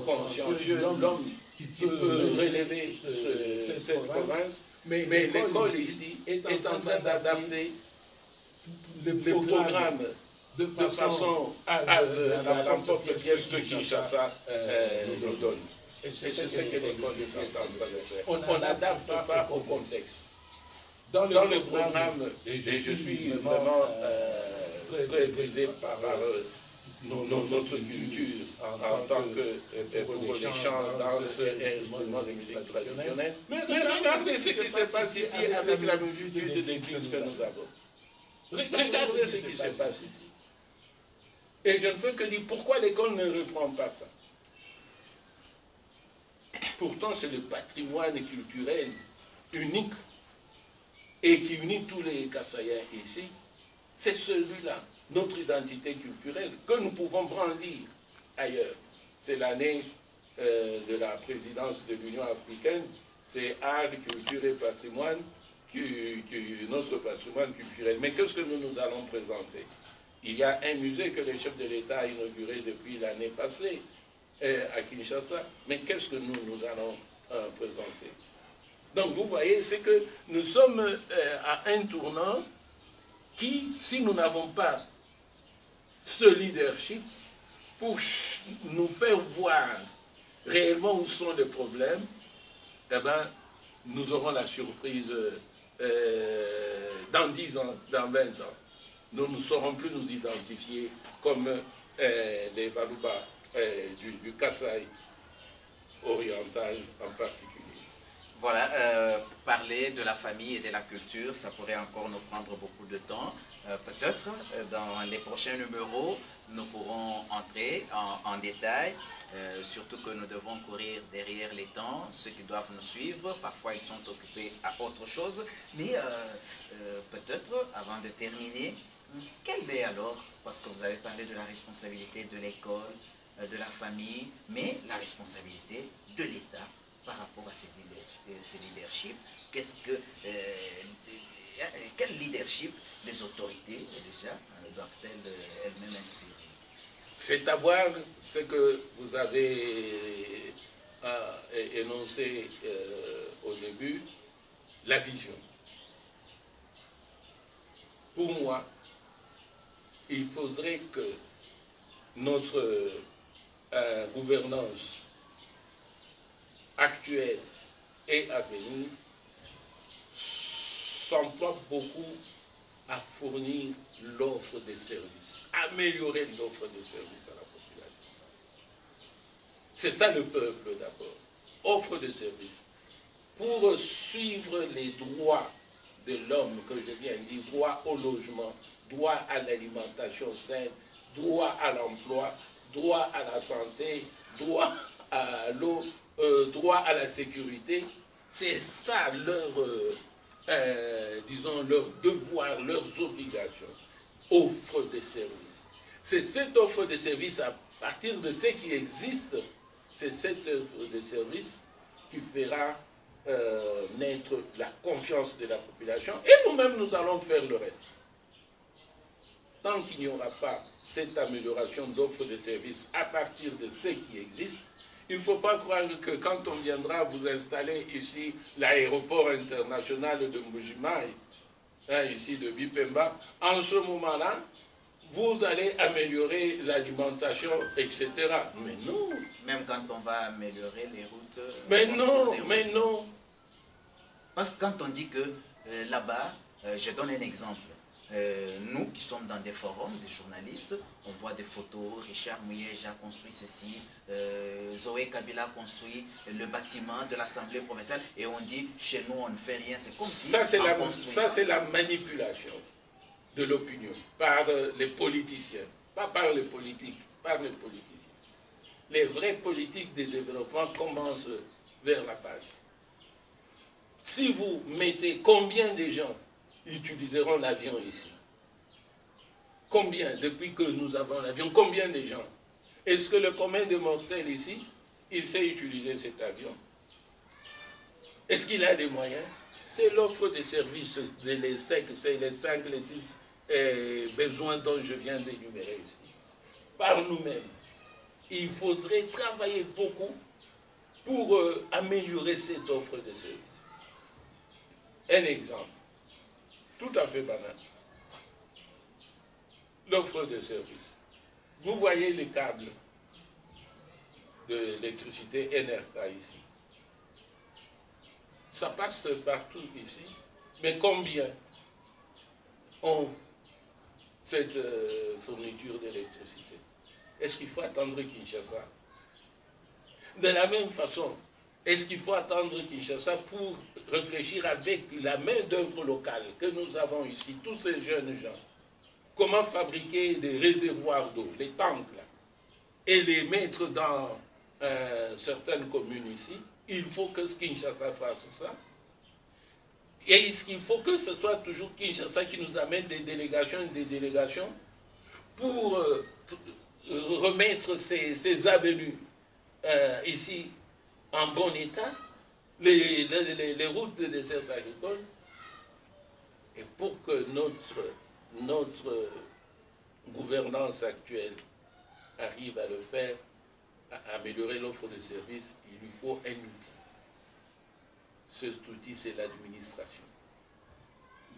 Speaker 2: consciencieux, l'homme qui peut relever cette province, mais l'école ici est en train d'adapter les programmes de façon à l'emporte-pièce que Kinshasa nous donne. Et c'est ce que l'école est en train de faire. On n'adapte pas au contexte. Dans le programme, et je suis vraiment très brisé par notre culture en tant que pour les chants, danses et instruments de musique traditionnelle. Mais regardez ce qui se passe ici avec la multitude d'églises que nous avons. Regardez ce qui se passe ici. Et je ne veux que dire pourquoi l'école ne reprend pas ça. pourtant c'est le patrimoine culturel unique et qui unit tous les Kassaïens ici, c'est celui-là, notre identité culturelle, que nous pouvons brandir ailleurs. C'est l'année de la présidence de l'Union africaine, c'est art, culture et patrimoine, notre patrimoine culturel. Mais qu'est-ce que nous allons présenter? Il y a un musée que le chef de l'État a inauguré depuis l'année passée à Kinshasa, mais qu'est-ce que nous allons présenter? Donc vous voyez, c'est que nous sommes à un tournant qui, si nous n'avons pas ce leadership pour nous faire voir réellement où sont les problèmes, eh bien, nous aurons la surprise dans 10 ans, dans 20 ans. Nous ne saurons plus nous identifier comme les Baluba du Kasaï oriental en particulier.
Speaker 1: Voilà, parler de la famille et de la culture, ça pourrait encore nous prendre beaucoup de temps. Peut-être dans les prochains numéros, nous pourrons entrer en détail, surtout que nous devons courir derrière les temps. Ceux qui doivent nous suivre, parfois ils sont occupés à autre chose. Mais peut-être, avant de terminer, quelle est alors, parce que vous avez parlé de la responsabilité de l'école, de la famille, mais la responsabilité de l'État par rapport à ces leaderships, quel leadership les autorités déjà doivent-elles elles-mêmes inspirer?
Speaker 2: C'est à voir ce que vous avez énoncé au début, la vision. Pour moi, il faudrait que notre gouvernance actuelle et à venir s'emploie beaucoup à fournir l'offre de services, améliorer l'offre de services à la population. C'est ça le peuple d'abord, offre de services. Pour suivre les droits de l'homme, que je viens de dire, droit au logement, droit à l'alimentation saine, droit à l'emploi, droit à la santé, droit à l'eau, droit à la sécurité, c'est ça leur, disons, leur devoir, leurs obligations, offre de services. C'est cette offre de services à partir de ce qui existe, c'est cette offre de services qui fera naître la confiance de la population et nous-mêmes nous allons faire le reste. Tant qu'il n'y aura pas cette amélioration d'offre de services à partir de ce qui existe, il ne faut pas croire que quand on viendra vous installer ici l'aéroport international de Mbujimaï, ici de Bipemba, en ce moment-là, vous allez améliorer l'alimentation, etc. Mais non.
Speaker 1: Même quand on va améliorer les routes.
Speaker 2: Mais non, mais non.
Speaker 1: Parce que quand on dit que là-bas, je donne un exemple. Nous qui sommes dans des forums, des journalistes, on voit des photos, Richard Mouyej a construit ceci, Zoé Kabila a construit le bâtiment de l'Assemblée provinciale et on dit chez nous on ne fait rien, c'est comme si
Speaker 2: ça c'est la manipulation de l'opinion par les politiciens, pas par les politiques, par les politiciens. Les vraies politiques de développement commencent vers la base. Si vous mettez combien de gens utiliseront l'avion ici? Combien, depuis que nous avons l'avion, combien de gens? Est-ce que le commun des mortels ici, il sait utiliser cet avion? Est-ce qu'il a des moyens? C'est l'offre de services, c'est les 5, les 6 besoins dont je viens d'énumérer ici. Par nous-mêmes, il faudrait travailler beaucoup pour améliorer cette offre de services. Un exemple, tout à fait banal. L'offre de services. Vous voyez les câbles de l'électricité NRK ici. Ça passe partout ici. Mais combien ont cette fourniture d'électricité? Est-ce qu'il faut attendre Kinshasa? De la même façon, est-ce qu'il faut attendre Kinshasa pour réfléchir avec la main-d'œuvre locale que nous avons ici, tous ces jeunes gens? Comment fabriquer des réservoirs d'eau, les tanks, là, et les mettre dans certaines communes ici, il faut que Kinshasa fasse ça. Et il faut que ce soit toujours Kinshasa qui nous amène des délégations pour remettre ces avenues ici en bon état, les routes de dessert agricole, et pour que notre gouvernance actuelle arrive à le faire, à améliorer l'offre de services, il lui faut un outil. Cet outil, c'est l'administration.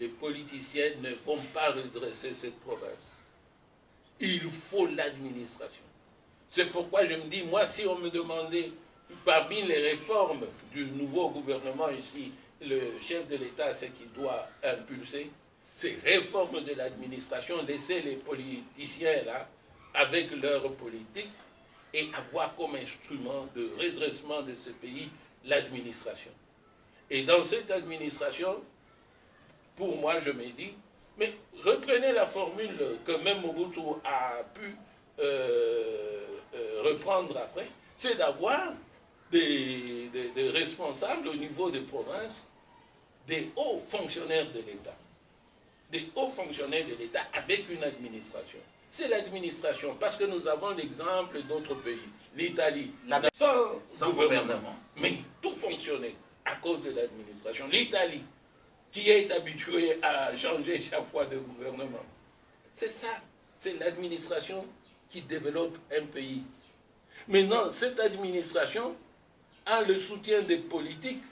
Speaker 2: Les politiciens ne vont pas redresser cette province. Il faut l'administration. C'est pourquoi je me dis, moi, si on me demandait, parmi les réformes du nouveau gouvernement ici, le chef de l'État, ce qu'il doit impulser, c'est réforme de l'administration, laisser les politiciens là, avec leur politique, et avoir comme instrument de redressement de ce pays l'administration. Et dans cette administration, pour moi, je me dis, mais reprenez la formule que même Mobutu a pu reprendre après, c'est d'avoir des responsables au niveau des provinces, des hauts fonctionnaires de l'État. Des hauts fonctionnaires de l'État avec une administration. C'est l'administration, parce que nous avons l'exemple d'autres pays. L'Italie, sans gouvernement, mais tout fonctionnait à cause de l'administration. L'Italie, qui est habituée à changer chaque fois de gouvernement. C'est ça, c'est l'administration qui développe un pays. Maintenant, cette administration a le soutien des politiques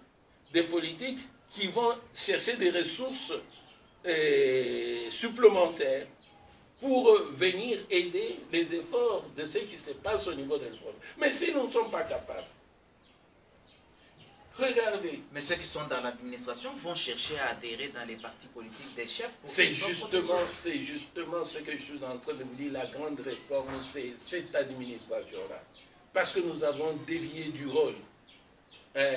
Speaker 2: qui vont chercher des ressources supplémentaires pour venir aider les efforts de ce qui se passe au niveau de l'Europe. Mais si nous ne sommes pas capables, regardez.
Speaker 1: Mais ceux qui sont dans l'administration vont chercher à adhérer dans les partis politiques des chefs.
Speaker 2: C'est justement ce que je suis en train de vous dire. La grande réforme, c'est cette administration-là. Parce que nous avons dévié du rôle,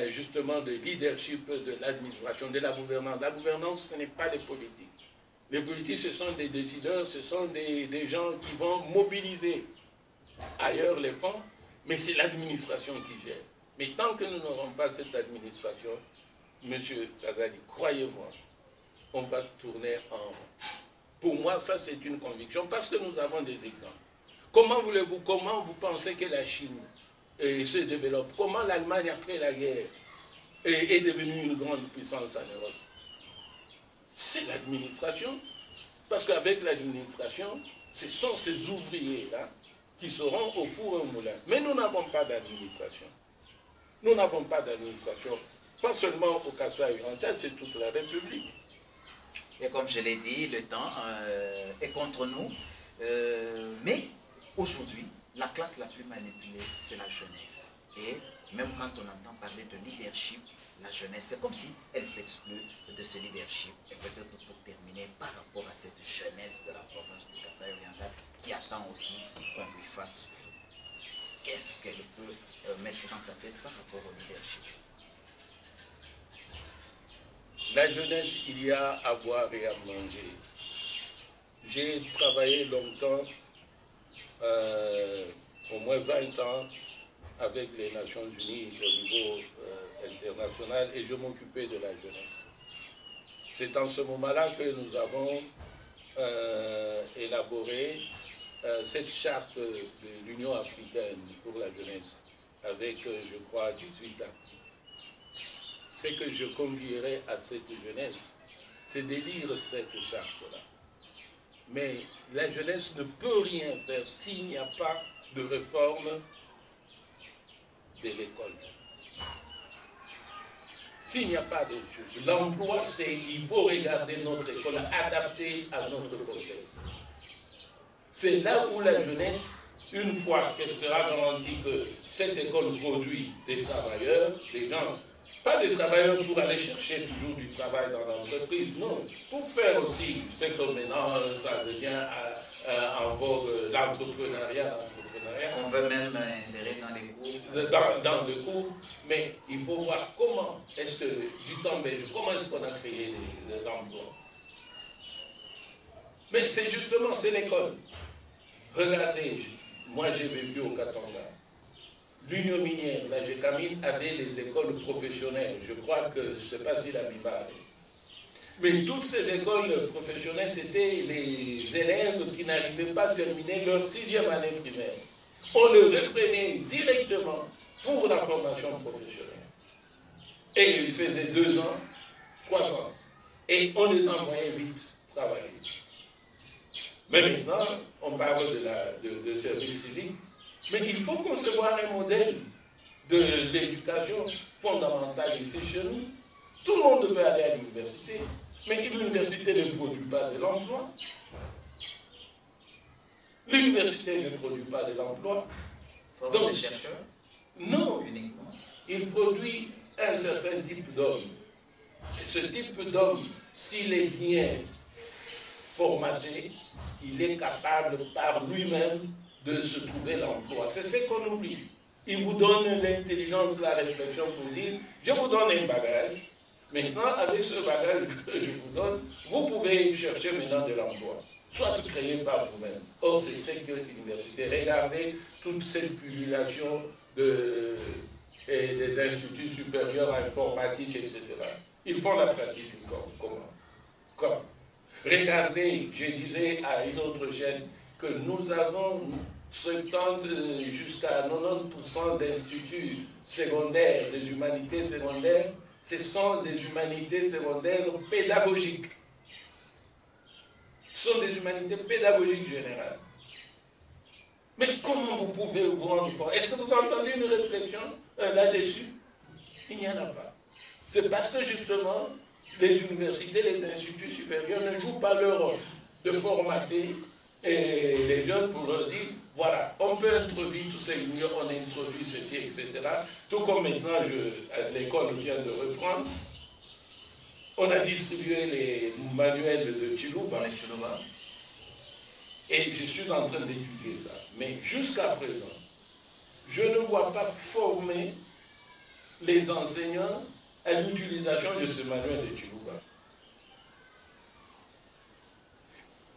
Speaker 2: justement, de leadership de l'administration, de la gouvernance. La gouvernance, ce n'est pas les politiques. Les politiques, ce sont des décideurs, ce sont des gens qui vont mobiliser ailleurs les fonds, mais c'est l'administration qui gère. Mais tant que nous n'aurons pas cette administration, M. Kazali, croyez-moi, on va tourner en rond. Pour moi, ça c'est une conviction, parce que nous avons des exemples. Comment vous pensez que la Chine se développe? Comment l'Allemagne, après la guerre, est devenue une grande puissance en Europe? C'est l'administration. Parce qu'avec l'administration, ce sont ces ouvriers-là qui seront au four et au moulin. Mais nous n'avons pas d'administration. Nous n'avons pas d'administration. Pas seulement au Kassaï-Oriental, c'est toute la République.
Speaker 1: Et comme je l'ai dit, le temps est contre nous. Mais aujourd'hui, la classe la plus manipulée, c'est la jeunesse. Et même quand on entend parler de leadership, la jeunesse, c'est comme si elle s'exclut de ce leadership. Et peut-être pour terminer, par rapport à cette jeunesse de la province du Kassaï-Oriental, qui attend aussi qu'on lui fasse, qu'est-ce qu'elle peut mettre dans sa tête par rapport au leadership?
Speaker 2: La jeunesse, il y a à boire et à manger. J'ai travaillé longtemps, au moins 20 ans, avec les Nations Unies au niveau international, et je m'occupais de la jeunesse. C'est en ce moment-là que nous avons élaboré cette charte de l'Union africaine pour la jeunesse, avec, je crois, 18 articles. Ce que je convierais à cette jeunesse, c'est de lire cette charte-là. Mais la jeunesse ne peut rien faire s'il n'y a pas de réforme de l'école. S'il n'y a pas de choses, l'emploi, c'est il faut regarder notre école, adaptée à notre contexte. C'est là où la jeunesse, une fois qu'elle sera garantie que cette école produit des travailleurs, des gens, pas des travailleurs pour aller chercher toujours du travail dans l'entreprise, non, pour faire aussi ce que maintenant ça devient en vogue, l'entrepreneuriat.
Speaker 1: On veut même insérer dans les cours.
Speaker 2: Dans le cours, mais il faut voir comment est-ce que, du temps belge, comment est-ce qu'on a créé l'emploi. Mais c'est justement, c'est l'école. Regardez, moi j'ai vécu au Katanga. l'Union minière, la GECAMIN, avait les écoles professionnelles. Je crois que, je ne sais pas si la Biba. Mais toutes ces écoles professionnelles, c'était les élèves qui n'arrivaient pas à terminer leur 6e année primaire. On les reprenait directement pour la formation professionnelle. Et ils faisaient 2 ans, 3 ans. Et on les envoyait vite travailler. Mais maintenant, on parle de service civique. Mais il faut concevoir un modèle de l'éducation fondamentale ici chez nous. Tout le monde veut aller à l'université, mais l'université ne produit pas de l'emploi. L'université ne produit pas de l'emploi.
Speaker 1: Donc, des chercheurs?
Speaker 2: Non,
Speaker 1: Uniquement.
Speaker 2: il produit un certain type d'homme. Et ce type d'homme, s'il est bien formaté, il est capable par lui-même de se trouver l'emploi. C'est ce qu'on oublie. Il vous donne l'intelligence, la réflexion pour dire, je vous donne un bagage, maintenant avec ce bagage que je vous donne, vous pouvez chercher maintenant de l'emploi, soit créé par vous-même. Or, c'est ce que l'université. Regardez toute cette pullulation des instituts supérieurs informatiques, etc. Ils font la pratique comment? Regardez, je disais à une autre chaîne que nous avons 70 jusqu'à 90% d'instituts secondaires, des humanités secondaires, ce sont des humanités secondaires pédagogiques. Ce sont des humanités pédagogiques générales. Mais comment vous pouvez vous rendre compte? Est-ce que vous entendez une réflexion là-dessus? Il n'y en a pas. C'est parce que justement, les universités, les instituts supérieurs ne jouent pas leur rôle de formater les jeunes pour leur dire, voilà, on peut introduire tous ces lumières, on introduit ceci, etc. Tout comme maintenant, l'école vient de reprendre, on a distribué les manuels de Chilouba. Et je suis en train d'étudier ça. Mais jusqu'à présent, je ne vois pas former les enseignants à l'utilisation de ce manuel de Chilouba.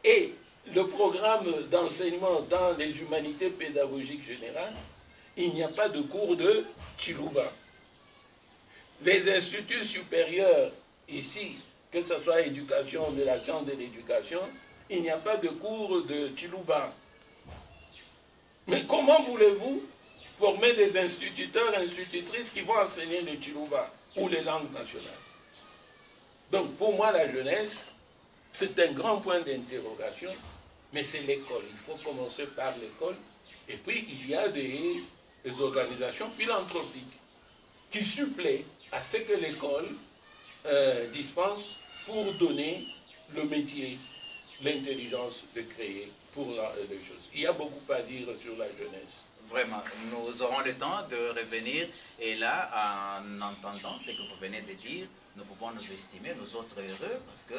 Speaker 2: Et le programme d'enseignement dans les humanités pédagogiques générales, il n'y a pas de cours de Chilouba. Les instituts supérieurs, ici, que ce soit éducation, de la science de l'éducation, il n'y a pas de cours de Chilouba. Mais comment voulez-vous former des instituteurs, institutrices qui vont enseigner le Chilouba ou les langues nationales? Donc pour moi, la jeunesse, c'est un grand point d'interrogation, mais c'est l'école. Il faut commencer par l'école. Et puis, il y a des organisations philanthropiques qui suppléent à ce que l'école dispense pour donner le métier, l'intelligence de créer pour les choses. Il y a beaucoup à dire sur la jeunesse.
Speaker 1: Vraiment, nous aurons le temps de revenir. Et là, en entendant ce que vous venez de dire, nous pouvons nous estimer, nous autres, heureux, parce que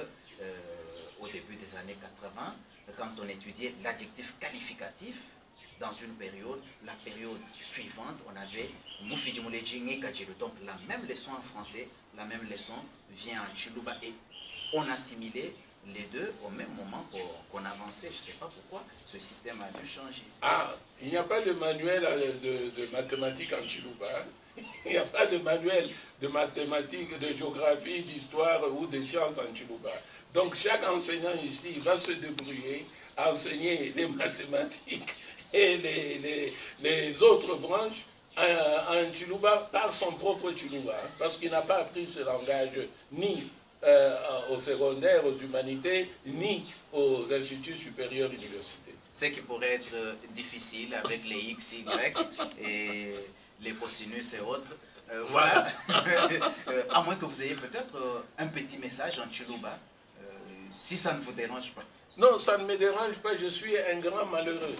Speaker 1: au début des années 80, quand on étudiait l'adjectif qualificatif, dans une période, la période suivante, on avait Moufidi Moulejingi Kajilou. Donc la même leçon en français, la même leçon vient en Chilouba. Et on assimilait les deux au même moment qu'on avançait. Je ne sais pas pourquoi ce système a dû changer.
Speaker 2: Ah, il n'y a pas de manuel de mathématiques en Chilouba. Il n'y a pas de manuel de mathématiques, de géographie, d'histoire ou de sciences en Chilouba. Donc chaque enseignant ici va se débrouiller à enseigner les mathématiques et les autres branches en Chilouba par son propre Chilouba. Parce qu'il n'a pas appris ce langage ni au secondaire, aux humanités, ni aux instituts supérieurs universités.
Speaker 1: Ce qui pourrait être difficile avec les X, Y et les cosinus et autres. Voilà. À moins que vous ayez peut-être un petit message en Chilouba, si ça ne vous dérange pas.
Speaker 2: Non, ça ne me dérange pas, je suis un grand malheureux.